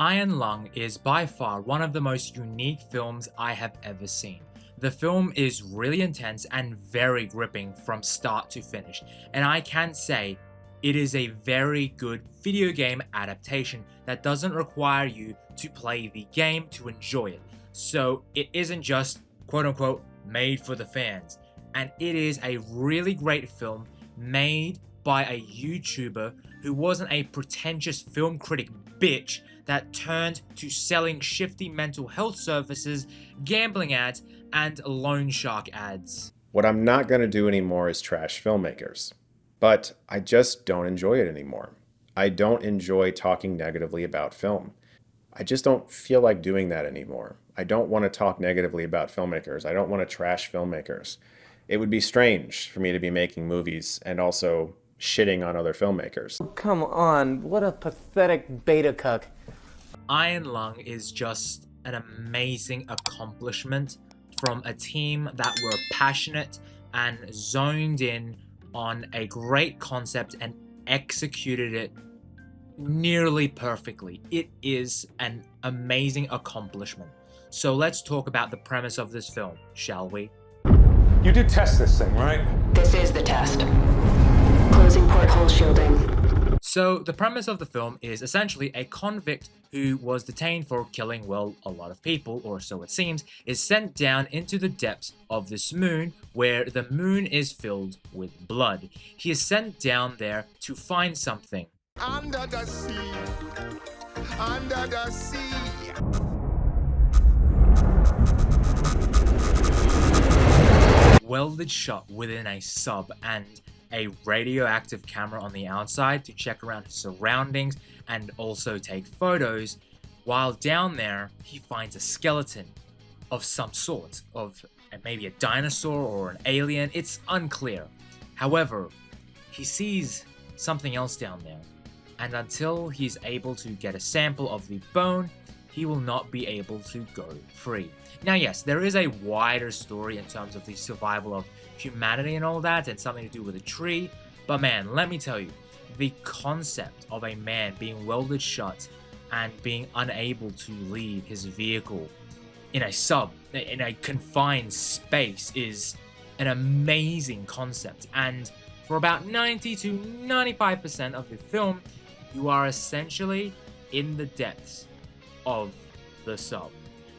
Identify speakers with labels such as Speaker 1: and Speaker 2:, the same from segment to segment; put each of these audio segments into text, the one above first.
Speaker 1: Iron Lung is by far one of the most unique films I have ever seen. The film is really intense and very gripping from start to finish, and I can say it is a very good video game adaptation that doesn't require you to play the game to enjoy it. So it isn't just quote unquote made for the fans, and it is a really great film made by a YouTuber who wasn't a pretentious film critic bitch that turned to selling shifty mental health services, gambling ads, and loan shark ads.
Speaker 2: What I'm not going to do anymore is trash filmmakers. But I just don't enjoy it anymore. I don't enjoy talking negatively about film. I just don't feel like doing that anymore. I don't want to talk negatively about filmmakers. I don't want to trash filmmakers. It would be strange for me to be making movies and also shitting on other filmmakers.
Speaker 3: Oh, come on, what a pathetic beta cuck.
Speaker 1: Iron Lung is just an amazing accomplishment from a team that were passionate and zoned in on a great concept and executed it nearly perfectly. It is an amazing accomplishment. So let's talk about the premise of this film, shall we?
Speaker 4: You did test this thing, right?
Speaker 5: This is the test. Closing porthole shielding.
Speaker 1: So the premise of the film is essentially a convict who was detained for killing, well, a lot of people, or so it seems, is sent down into the depths of this moon where the moon is filled with blood. He is sent down there to find something.
Speaker 6: Under the sea. Under the sea.
Speaker 1: Welded shut within a sub and a radioactive camera on the outside to check around his surroundings and also take photos. While down there, he finds a skeleton of some sort, of maybe a dinosaur or an alien. It's unclear. However, he sees something else down there, and until he's able to get a sample of the bone, he will not be able to go free. Now yes, there is a wider story in terms of the survival of humanity and all that, and something to do with a tree, but man, let me tell you, the concept of a man being welded shut and being unable to leave his vehicle in a sub, in a confined space, is an amazing concept. And for about 90 to 95% of the film, you are essentially in the depths of the sub.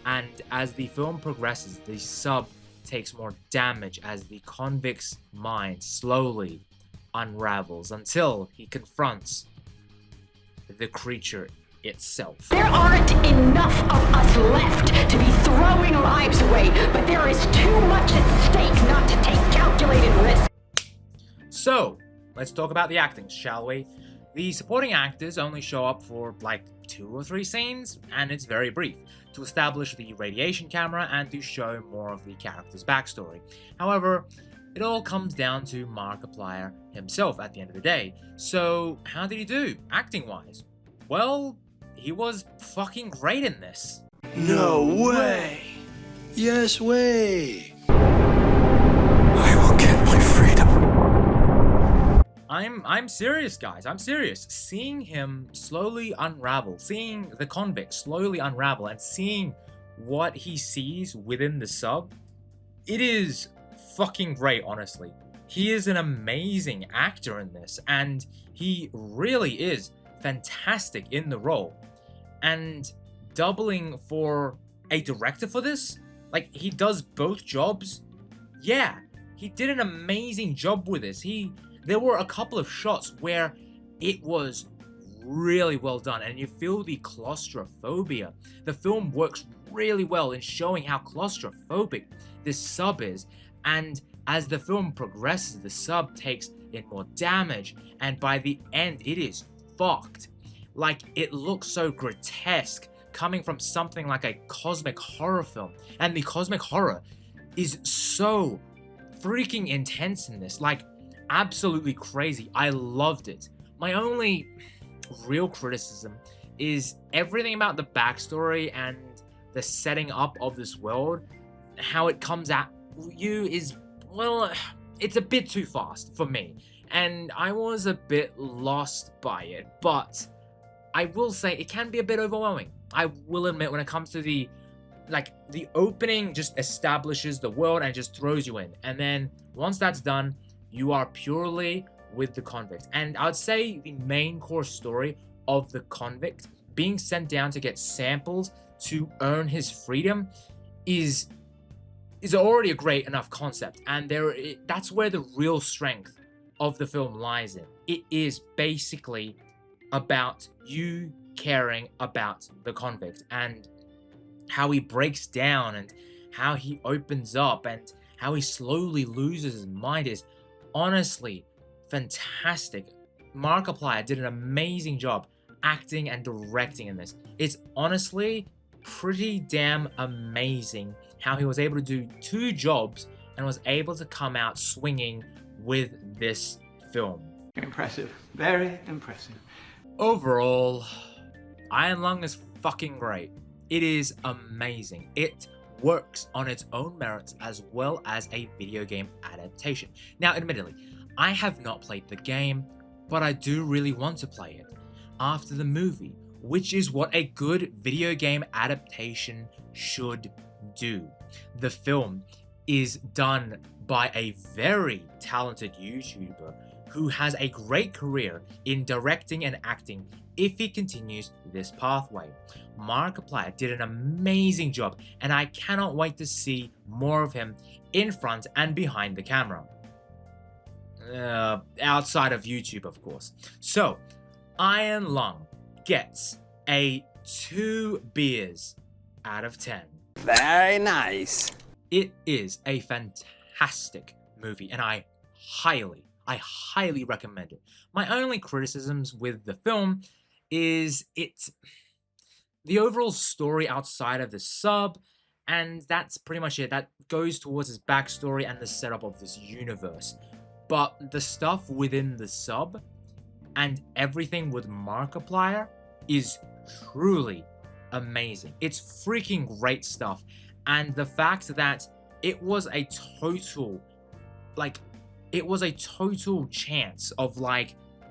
Speaker 1: And as the film progresses, the sub takes more damage as the convict's mind slowly unravels until he confronts the creature itself.
Speaker 5: There aren't enough of us left to be throwing lives away, but there is too much at stake not to take calculated risks.
Speaker 1: So, let's talk about the acting, shall we? The supporting actors only show up for like 2 or 3 scenes, and it's very brief, to establish the radiation camera and to show more of the character's backstory. However, it all comes down to Markiplier himself at the end of the day. So, how did he do, acting-wise? Well, he was fucking great in this.
Speaker 6: No way. Yes way.
Speaker 7: I will get my freedom.
Speaker 1: I'm serious, guys. I'm serious. Seeing him slowly unravel, seeing the convict slowly unravel, and seeing what he sees within the sub, it is fucking great, honestly. He is an amazing actor in this, and he really is fantastic in the role. And doubling for a director for this, like, he does both jobs. Yeah, he did an amazing job with this. There were a couple of shots where it was really well done, and you feel the claustrophobia. The film works really well in showing how claustrophobic this sub is, and as the film progresses, the sub takes in more damage, and by the end, it is fucked. Like, it looks so grotesque, coming from something like a cosmic horror film, and the cosmic horror is so freaking intense in this, like, absolutely crazy. I loved it. My only real criticism is everything about the backstory and the setting up of this world, how it comes at you is, well, it's a bit too fast for me, and I was a bit lost by it, but I will say it can be a bit overwhelming. I will admit, when it comes to the opening just establishes the world and just throws you in. And then once that's done, you are purely with the convict. And I would say the main core story of the convict being sent down to get samples to earn his freedom is already a great enough concept. And that's where the real strength of the film lies in. It is basically about you caring about the convict and how he breaks down and how he opens up and how he slowly loses his mind is honestly fantastic. Markiplier did an amazing job acting and directing in this. It's honestly pretty damn amazing how he was able to do 2 jobs and was able to come out swinging with this film.
Speaker 8: Impressive. Very impressive.
Speaker 1: Overall, Iron Lung is fucking great. It is amazing. It works on its own merits as well as a video game adaptation. Now, admittedly, I have not played the game, but I do really want to play it after the movie, which is what a good video game adaptation should do. The film is done by a very talented YouTuber who has a great career in directing and acting if he continues this pathway. Markiplier did an amazing job, and I cannot wait to see more of him in front and behind the camera. Outside of YouTube, of course. So, Iron Lung gets a 2 beers out of 10.
Speaker 3: Very nice.
Speaker 1: It is a fantastic movie, and I highly recommend it. My only criticisms with the film is the overall story outside of the sub, and that's pretty much it. That goes towards his backstory and the setup of this universe. But the stuff within the sub and everything with Markiplier is truly amazing. It's freaking great stuff. And the fact that it was a total chance of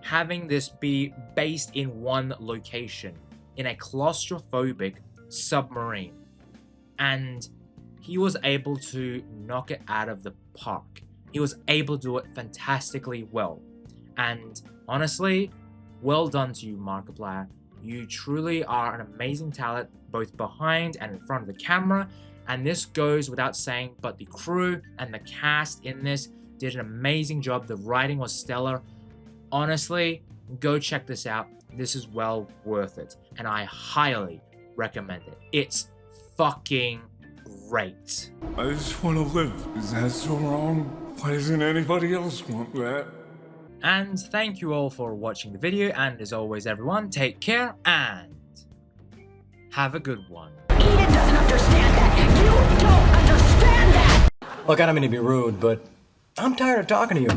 Speaker 1: having this be based in one location in a claustrophobic submarine. And he was able to knock it out of the park. He was able to do it fantastically well. And honestly, well done to you, Markiplier. You truly are an amazing talent, both behind and in front of the camera. And this goes without saying, but the crew and the cast in this did an amazing job. The writing was stellar. Honestly, go check this out. This is well worth it. And I highly recommend it. It's fucking great.
Speaker 4: I just want to live. Is that so wrong? Why doesn't anybody else want that?
Speaker 1: And thank you all for watching the video. And as always, everyone, take care and have a good one.
Speaker 5: Eden doesn't understand that. You don't understand that.
Speaker 9: Look, I don't mean to be rude, but I'm tired of talking to you.